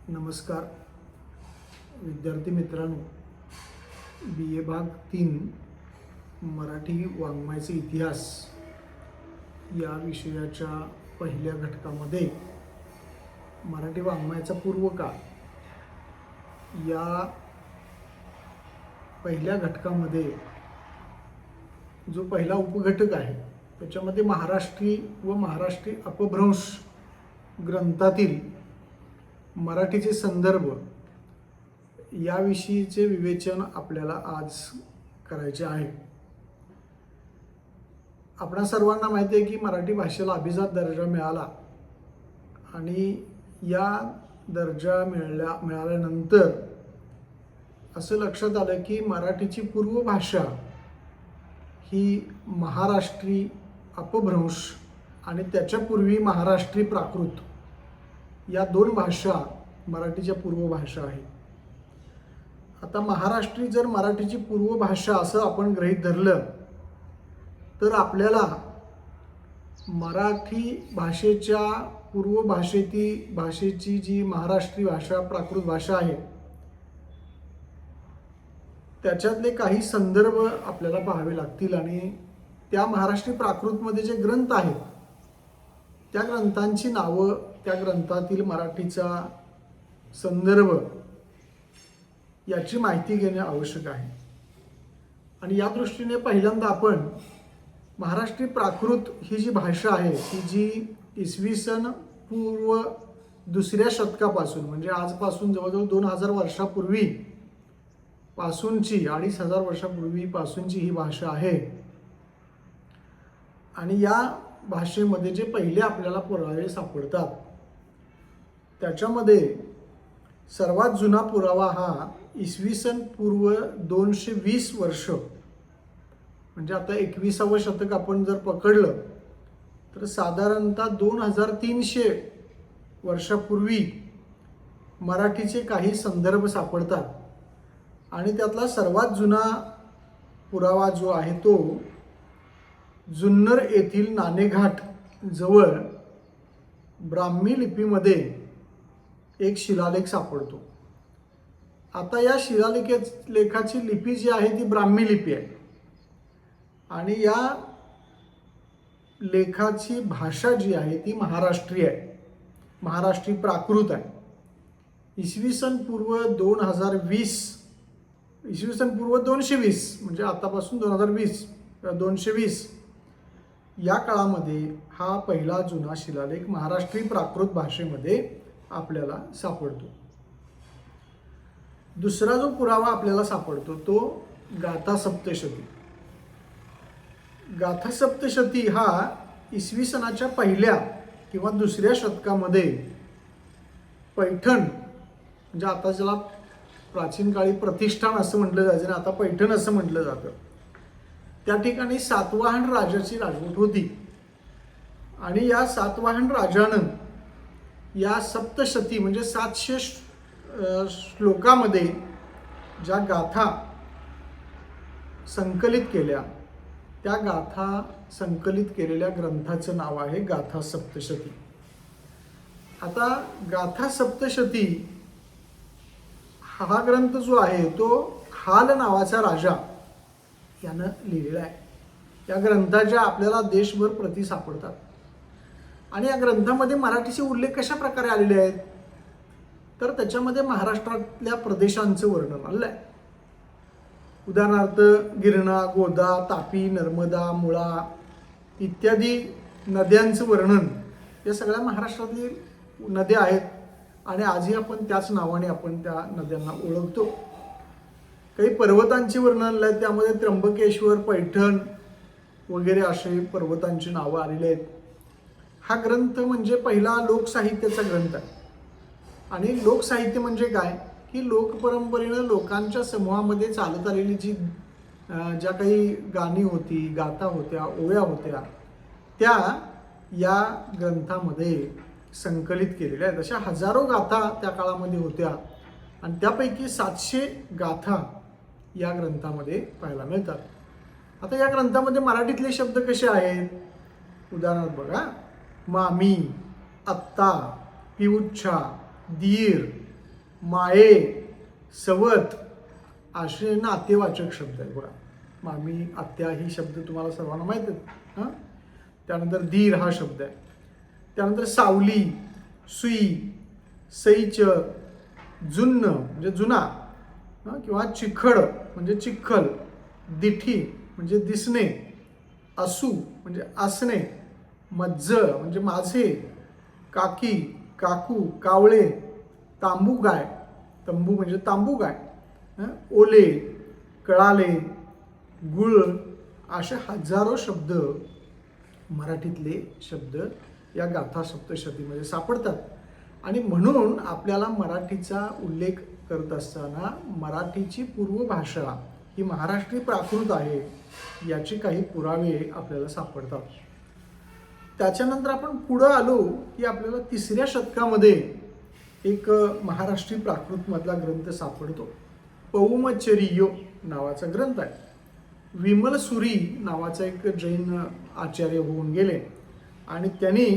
नमस्कार विद्यार्थी मित्रांनो, BA भाग 3 मराठी वाङ्मयाचा इतिहास या विषयाच्या पहिल्या घटकामध्ये मराठी वाङ्मयाचा पूर्वकाळ या पहिल्या घटकामध्ये जो पहिला उपघटक आहे त्याच्यामध्ये महाराष्ट्री व महाराष्ट्री अपभ्रंश ग्रंथातील मराठीचे संदर्भ याविषयीचे विवेचन आपल्याला आज करायचे आहे. आपणा सर्वांना माहिती आहे की मराठी भाषेला अभिजात दर्जा मिळाला आणि या दर्जा मिळाल्यानंतर असं लक्षात आलं की मराठीची पूर्व भाषा ही महाराष्ट्री अपभ्रंश आणि त्याच्यापूर्वी महाराष्ट्री प्राकृत या दोन भाषा मराठीच्या पूर्व भाषा आहेत. आता महाराष्ट्री जर मराठीची पूर्व भाषा असं आपण गृहीत धरलं तर आपल्याला मराठी भाषेच्या पूर्व भाषेची जी महाराष्ट्री भाषा प्राकृत भाषा आहे त्याच्यातले काही संदर्भ आपल्याला पाहावे लागतील आणि त्या महाराष्ट्री प्राकृतमध्ये जे ग्रंथ आहेत त्या ग्रंथांची नावं, त्या ग्रंथातील मराठीचा संदर्भ याची माहिती घेणे आवश्यक आहे. आणि या दृष्टीने पहिल्यांदा आपण महाराष्ट्री प्राकृत ही जी भाषा आहे ती जी इसवी सन पूर्व दुसऱ्या शतकापासून म्हणजे आजपासून जवळजवळ 2000 वर्षापूर्वी पासूनची 2500 वर्षापूर्वीपासूनची ही भाषा आहे. आणि या भाषेमध्ये जे पहिले आपल्याला पुरावे सापडतात त्याच्यामध्ये सर्वात जुना पुरावा हा इसवी सन पूर्व 220 वर्ष म्हणजे आता 21वे शतक आपण जर पकडलं तर साधारणतः 2300 वर्षापूर्वी मराठीचे काही संदर्भ सापडतात. आणि त्यातला सर्वात जुना पुरावा जो आहे तो जुन्नर येथील नाणेघाट जवळ ब्राह्मी लिपीमध्ये एक शिलालेख सापडतो. आता या शिलालेखाची लिपी जी आहे ती ब्राह्मी लिपी आहे आणि या लेखाची भाषा जी आहे ती महाराष्ट्री आहे, महाराष्ट्री प्राकृत आहे. इसवी सन पूर्व 220 म्हणजे आतापासून 220 या काळामध्ये हा पहिला जुना शिलालेख महाराष्ट्री प्राकृत भाषेमध्ये आपल्याला सापडतो. दुसरा जो पुरावा आपल्याला सापडतो तो गाथा सप्तशती. गाथा सप्तशती हा इसवी सनाच्या पहिल्या किंवा दुसऱ्या शतकामध्ये पैठण म्हणजे आता ज्याला प्राचीन काळी प्रतिष्ठान असं म्हटलं जायचं आणि आता पैठण असं म्हटलं जातं त्या ठिकाणी सातवाहन राजाची राजवट होती. आणि या सातवाहन राजानं या सप्तशती म्हणजे 700 श्लोकामध्ये ज्या गाथा संकलित केल्या त्या गाथा संकलित केलेल्या ग्रंथाचं नाव आहे गाथा सप्तशती. आता गाथा सप्तशती हा ग्रंथ जो आहे तो हाल नावाचा राजा यानं लिहिलेला आहे. या ग्रंथाच्या आपल्याला देशभर प्रती सापडतात आणि या ग्रंथामध्ये मराठीचे उल्लेख कशा प्रकारे आलेले आहेत तर त्याच्यामध्ये महाराष्ट्रातल्या प्रदेशांचं वर्णन आलेलं आहे. उदाहरणार्थ गिरणा, गोदा, तापी, नर्मदा, मुळा इत्यादी नद्यांचं वर्णन. या सगळ्या महाराष्ट्रातील नद्या आहेत आणि आजही आपण त्याच नावाने आपण त्या नद्यांना ओळखतो. काही पर्वतांची वर्णन आहेत त्यामध्ये त्र्यंबकेश्वर, पैठण वगैरे असे पर्वतांची नावं आलेली आहेत. हा ग्रंथ म्हणजे पहिला लोकसाहित्याचा ग्रंथ आहे. आणि लोकसाहित्य म्हणजे काय की लोकपरंपरेनं लोकांच्या समूहामध्ये चालत आलेली ज्या काही गाणी होती, गाथा होत्या, ओव्या होत्या त्या या ग्रंथामध्ये संकलित केलेल्या आहेत. अशा हजारो गाथा त्या काळामध्ये होत्या आणि त्यापैकी 700 गाथा या ग्रंथामध्ये पाहायला मिळतात. आता या ग्रंथामध्ये मराठीतले शब्द कसे आहेत उदाहरणार्थ बघा, मामी, आत्ता, पिऊच्छा, दीर, माये, सवत असे नातेवाचक शब्द आहे बघा. मामी, आत्या ही शब्द तुम्हाला सर्वांना माहीत आहेत. हां, त्यानंतर धीर हा शब्द आहे. त्यानंतर सावली, सुई, सैच, जुन्न म्हणजे जुना किंवा चिखड म्हणजे चिखल, दिठी म्हणजे दिसणे, असू म्हणजे असणे, मज्ज म्हणजे माझे, काकी, काकू, कावळे, तांबू गाय, तंबू म्हणजे तांबू गाय, ओले, कळाले, गुळ असे हजारो शब्द मराठीतले शब्द या गाथा सप्तशतीमध्ये सापडतात. आणि म्हणून आपल्याला मराठीचा उल्लेख करत असताना मराठीची पूर्व भाषा ही महाराष्ट्री प्राकृत आहे याचे काही पुरावे आपल्याला सापडतात. त्याच्यानंतर आपण पुढं आलो की आपल्याला 3ऱ्या शतकामध्ये एक महाराष्ट्री प्राकृतमधला ग्रंथ सापडतो. पौमचरियो नावाचा ग्रंथ आहे. विमलसुरी नावाचा एक जैन आचार्य होऊन गेले आणि त्यांनी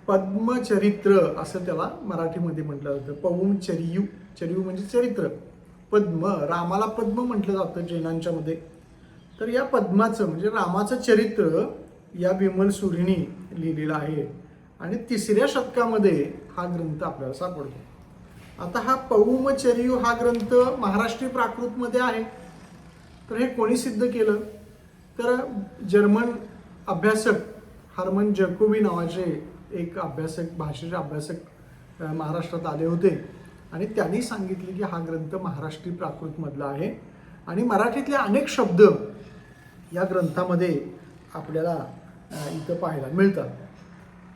पद्मचरित्र असं त्याला मराठीमध्ये म्हटलं जातं. पौमचरियू, चरियू म्हणजे चरित्र, पद्म, रामाला पद्म म्हटलं जातं जैनांच्या मध्ये. तर या पद्माचं म्हणजे रामाचं चरित्र या विमलसुरीने लिहिलेलं आहे आणि 3ऱ्या शतकामध्ये हा ग्रंथ आपल्याला सापडतो. आता हा पौमचरियू हा ग्रंथ महाराष्ट्री प्राकृतमध्ये आहे. तर हे कोणी सिद्ध केलं? तर जर्मन अभ्यासक हर्मन जॅकोबी नावाचे एक अभ्यासक, भाषेचे अभ्यासक महाराष्ट्रात आले होते आणि त्यांनी सांगितले की हा ग्रंथ महाराष्ट्री प्राकृतमधला आहे आणि मराठीतले अनेक शब्द या ग्रंथामध्ये आपल्याला इथं पाहायला मिळतात.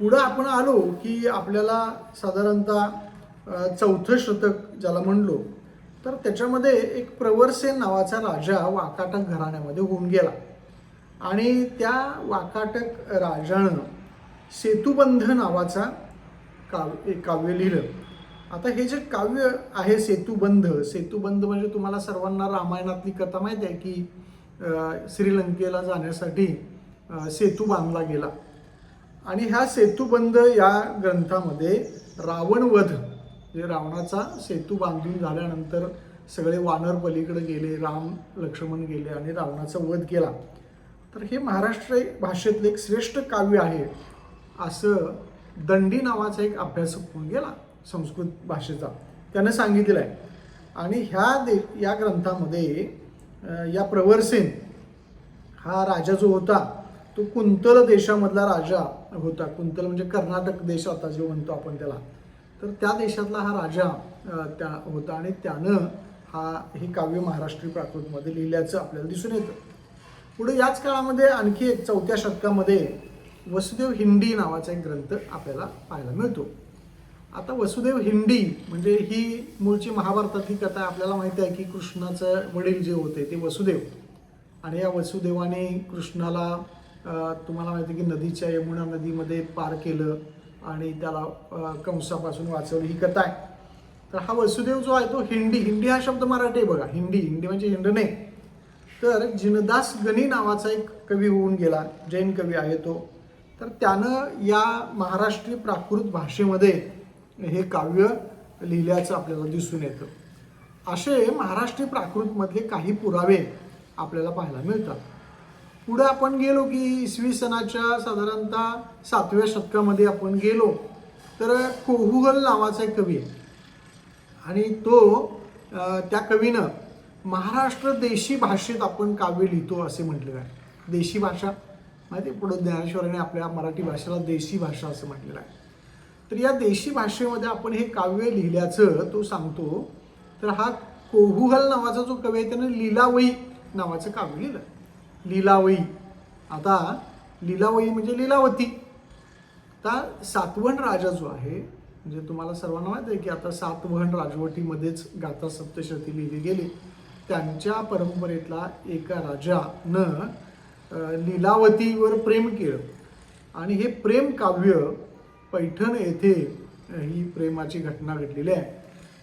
पुढं आपण आलो की आपल्याला साधारणतः 4थं शतक ज्याला म्हणलो तर त्याच्यामध्ये एक प्रवरसेन नावाचा राजा वाकाटक घराण्यामध्ये होऊन गेला आणि त्या वाकाटक राजानं सेतुबंध नावाचा काव्य लिहिलं. आता हे जे काव्य आहे सेतुबंध, सेतुबंध म्हणजे तुम्हाला सर्वांना रामायणातली कथा माहीत आहे की श्रीलंकेला जाण्यासाठी सेतू बांधला गेला आणि ह्या सेतुबंध या ग्रंथामध्ये रावणवध म्हणजे रावणाचा सेतू बांधून झाल्यानंतर सगळे वानर पलीकडे गेले, राम लक्ष्मण गेले आणि रावणाचा वध केला. तर हे महाराष्ट्र भाषेतले एक श्रेष्ठ काव्य आहे असं दंडी नावाचा एक अभ्यासक होऊन गेला संस्कृत भाषेचा, त्यानं सांगितलेलं आहे. आणि या ग्रंथामध्ये या प्रवरसेन हा राजा जो होता तो कुंतल देशामधला राजा होता. कुंतल म्हणजे कर्नाटक देश आता जो म्हणतो आपण त्याला. तर त्या देशातला हा राजा त्या होता आणि त्यानं हे काव्य महाराष्ट्री प्राकृतमध्ये लिहिल्याचं आपल्याला दिसून येतं. पुढे याच काळामध्ये आणखी एक 4थ्या शतकामध्ये वसुदेव हिंडी नावाचा एक ग्रंथ आपल्याला पाहायला मिळतो. आता वसुदेव हिंडी म्हणजे ही मूळची महाभारतातली कथा. आपल्याला माहिती आहे की कृष्णाचं वडील जे होते ते वसुदेव आणि या वसुदेवाने कृष्णाला तुम्हाला माहिती आहे की नदीच्या यमुना नदीमध्ये पार केलं आणि त्याला कंसापासून वाचवलं, ही कथा आहे. तर हा वसुदेव जो आहे तो हिंडी, हिंडी हा शब्द मराठी आहे बघा, हिंडी, हिंडी म्हणजे हिंडणे. तर जिनदास गणी नावाचा एक कवी होऊन गेला, जैन कवी आहे तो. तर त्यानं या महाराष्ट्री प्राकृत भाषेमध्ये हे काव्य लिहिल्याचं आपल्याला दिसून येतं. असे महाराष्ट्री प्राकृतमधले काही पुरावे आपल्याला पाहायला मिळतात. पुढे आपण गेलो की इसवी सनाच्या साधारणतः 7व्या शतकामध्ये आपण गेलो तर कोहुहल नावाचा एक कवी आहे आणि तो त्या कवीनं महाराष्ट्र देशी भाषेत आपण काव्य लिहितो असे म्हटलेलं आहे. देशी भाषा माहिती आहे, पुढे ज्ञानेश्वराने आपल्या मराठी भाषेला देशी भाषा असं म्हटलेलं आहे. तर या देशी भाषेमध्ये आपण हे काव्य लिहिल्याचं तो सांगतो. तर हा कोहुहल नावाचा जो कवी आहे त्यानं लीलावई नावाचं काव्य लिहिलं. लीलावई, आता लीलावई म्हणजे लीलावती. आता सातवहन राजा जो आहे म्हणजे तुम्हाला सर्वांना माहिती आहे की आता सातवहन राजवटीमध्येच गाथा सप्तशती लिहिली गेली. त्यांच्या परंपरेतला एका राजानं लीलावतीवर प्रेम केलं आणि हे प्रेम काव्य पैठण येथे ही प्रेमाची घटना घडलेली आहे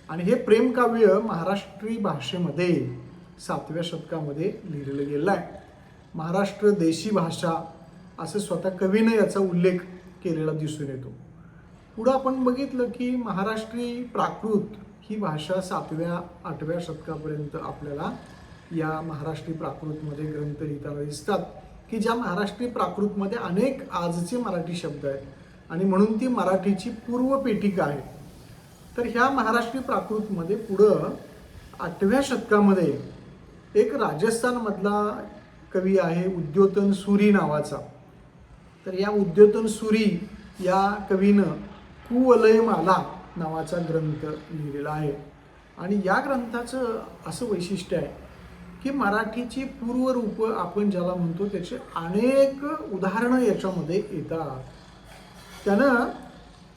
आणि हे प्रेम काव्य महाराष्ट्री भाषेमध्ये 7व्या शतकामध्ये लिहिलेलं गेलं आहे. महाराष्ट्र देशी भाषा असं स्वतः कवीनं याचा उल्लेख केलेला दिसून येतो. पुढं आपण बघितलं की महाराष्ट्री प्राकृत ही भाषा 7व्या-8व्या शतकापर्यंत आपल्याला या महाराष्ट्री प्राकृतमध्ये ग्रंथ लिहिताना दिसतात, की ज्या महाराष्ट्री प्राकृतमध्ये अनेक आजचे मराठी शब्द आहेत आणि म्हणून ती मराठीची पूर्व पेटिका आहे. तर ह्या महाराष्ट्री प्राकृतमध्ये पुढं 8व्या शतकामध्ये एक राजस्थानमधला कवी आहे उद्योतन सुरी नावाचा. तर या उद्योतन सुरी या कवीनं कुवलयमाला नावाचा ग्रंथ लिहिलेला आहे. आणि या ग्रंथाचं असं वैशिष्ट्य आहे की मराठीची पूर्वरूप आपण ज्याला म्हणतो त्याचे अनेक उदाहरणं याच्यामध्ये येतात. त्यानं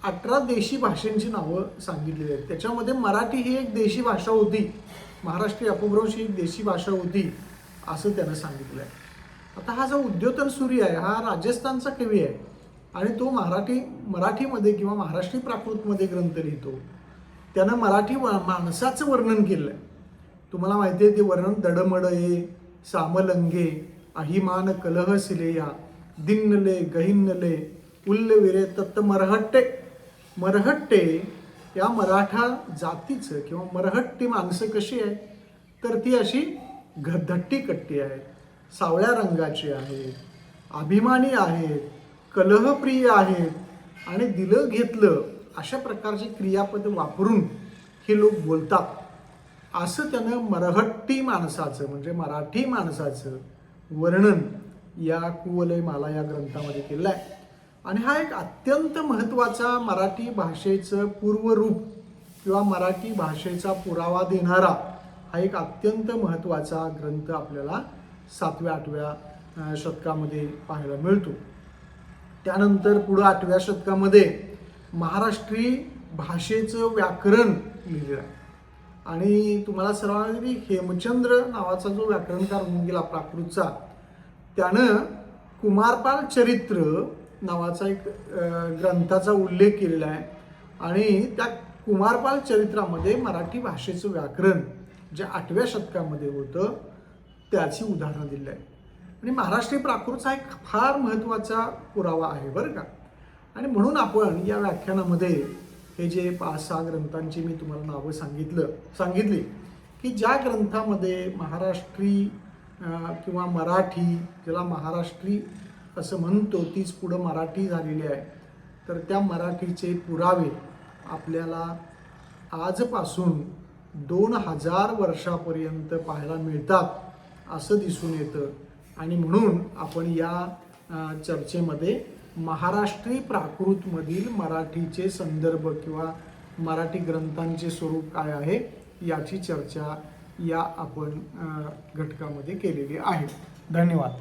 18 देशी भाषांची नावं सांगितलेली आहेत. त्याच्यामध्ये मराठी ही एक देशी भाषा होती, महाराष्ट्रीय अपभ्रंश ही एक देशी भाषा होती असं त्यानं सांगितलं आहे. आता हा जो उद्योतन सुरी आहे हा राजस्थानचा कवी आहे आणि तो मराठीमध्ये किंवा महाराष्ट्री प्राकृतमध्ये ग्रंथ लिहितो. त्यानं मराठी माणसाचं वर्णन केलं आहे. तुम्हाला माहिती आहे ते वर्णन दडमडये सामलंगे अहिमान कलह सिलेया दिन्नले गहिन्नले उल्लविरे तत्त मरहट्टे या मराठा जातीचं किंवा मरहट्टी माणसं कशी आहेत तर ती अशी धट्टी कट्टी आहेत, सावळ्या रंगाची आहेत, अभिमानी आहेत, कलहप्रिय आहेत आणि दिलं घेतलं अशा प्रकारचे क्रियापद वापरून हे लोक बोलतात असं त्यानं मरहट्टी माणसाचं म्हणजे मराठी माणसाचं वर्णन या कुवलयमाला या ग्रंथामध्ये केलं आहे. आणि हा एक अत्यंत महत्त्वाचा मराठी भाषेचं पूर्वरूप किंवा मराठी भाषेचा पुरावा देणारा हा एक अत्यंत महत्त्वाचा ग्रंथ आपल्याला 7व्या-8व्या शतकामध्ये पाहायला मिळतो. त्यानंतर पुढं 8व्या शतकामध्ये महाराष्ट्री भाषेचं व्याकरण लिहिलं आहे. आणि तुम्हाला सर्वांना तरी हेमचंद्र नावाचा जो व्याकरणकार होऊन गेला प्राकृतचा त्यानं कुमारपाल चरित्र नावाचा एक ग्रंथाचा उल्लेख केलेला आहे. आणि त्या कुमारपाल चरित्रामध्ये मराठी भाषेचं व्याकरण जे 8व्या शतकामध्ये होतं त्याची उदाहरणं दिली आहे. आणि महाराष्ट्री प्राकृतचा एक फार महत्त्वाचा पुरावा आहे बरं का. आणि म्हणून आपण या व्याख्यानामध्ये हे जे 5-6 ग्रंथांची मी तुम्हाला नावं सांगितली की ज्या ग्रंथामध्ये महाराष्ट्री किंवा मराठी ज्याला महाराष्ट्री असं म्हणतो तीच पुढं मराठी झालेली आहे. तर त्या मराठीचे पुरावे आपल्याला आजपासून 2000 वर्षापर्यंत पाहायला मिळतात असं दिसून येतं. आणि म्हणून आपण या चर्चेमध्ये महाराष्ट्री प्राकृतमधील मराठीचे संदर्भ किंवा मराठी ग्रंथांचे स्वरूप काय आहे याची चर्चा या आपण घटकामध्ये केलेली आहे. धन्यवाद.